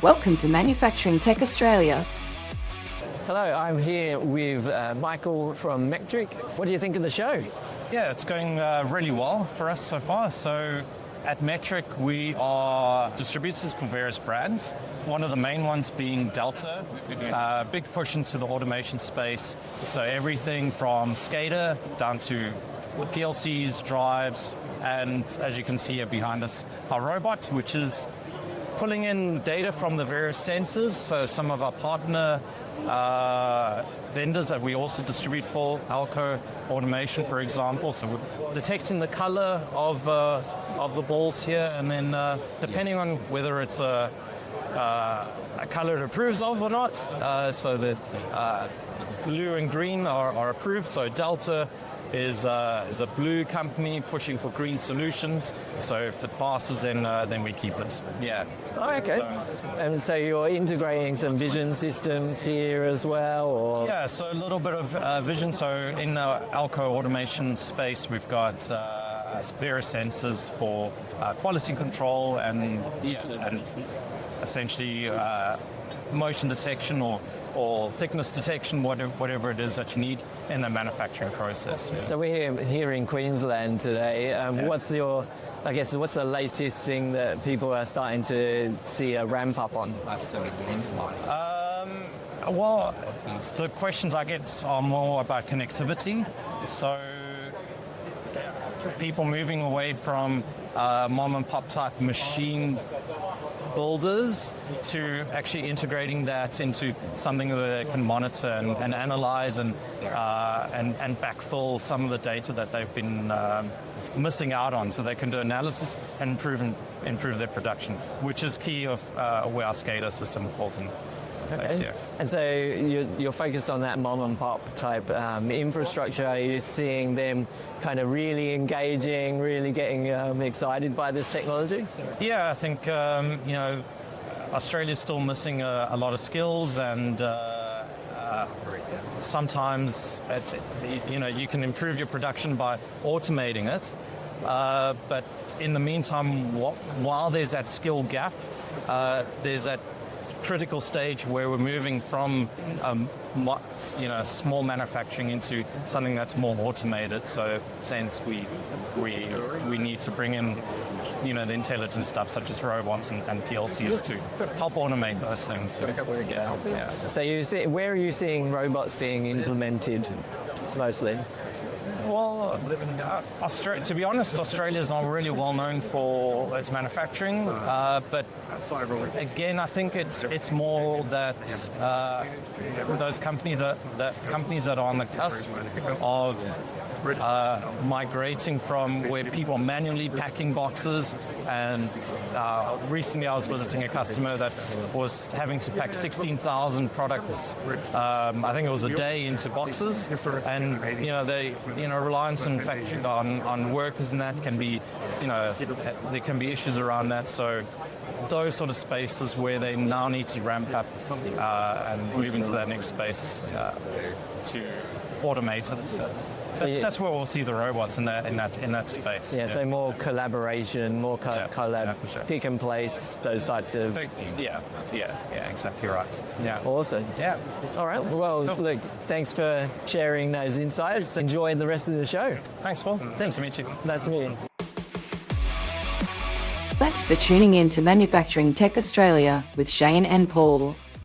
Welcome to Manufacturing Tech Australia. Hello, I'm here with Michael from Mechtric. What do you think of the show? Yeah, it's going really well for us so far. So at Mechtric, we are distributors for various brands. One of the main ones being Delta, big push into the automation space. So everything from SCADA down to PLCs, drives, and as you can see here behind us, our robot, which is pulling in data from the various sensors. So some of our partner vendors that we also distribute for, Alco Automation, for example. So we're detecting the color of the balls here, and then depending on whether it's a color it approves of or not, so that blue and green are approved. So Delta is a blue company pushing for green solutions. So if it passes, then we keep it. Yeah. Oh, okay. And so you're integrating some vision systems here as well, or? Yeah. So a little bit of vision. So in the Alco automation space, we've got various sensors for quality control and essentially motion detection or thickness detection, whatever it is that you need in the manufacturing process. Yeah. So we're here in Queensland today. What's the latest thing that people are starting to see a ramp up on? Well, the questions I get are more about connectivity. So people moving away from mom and pop type machine builders to actually integrating that into something that they can monitor and analyze and backfill some of the data that they've been missing out on, so they can do analysis and improve their production, which is key of where our SCADA system falls in. Okay. Yes. And so you're focused on that mom and pop type infrastructure. Are you seeing them kind of really engaging, really getting excited by this technology? Yeah, I think Australia's still missing a lot of skills, and sometimes you can improve your production by automating it, but in the meantime, while there's that skill gap, there's that critical stage where we're moving from small manufacturing into something that's more automated. So since we need to bring in the intelligent stuff such as robots and PLCs to help automate those things. Yeah. So where are you seeing robots being implemented mostly? Well, to be honest, Australia is not really well known for its manufacturing, but again, I think it's more that those companies that are on the cusp of migrating from where people are manually packing boxes, and recently I was visiting a customer that was having to pack 16,000 products, I think it was a day, into boxes, and they reliance on workers, and that can be there can be issues around that. So those sort of spaces where they now need to ramp up and move into that next space to automate it. That's where we'll see the robots in that space. Yeah, so more collaboration, more collab, for sure. pick and place, those types of... Yeah, exactly right. Yeah. Awesome. Yeah. All right, well, look, thanks for sharing those insights. Enjoy the rest of the show. Thanks, Paul. Thanks. Nice to meet you. Nice to meet you. Thanks for tuning in to Manufacturing Tech Australia with Shane and Paul.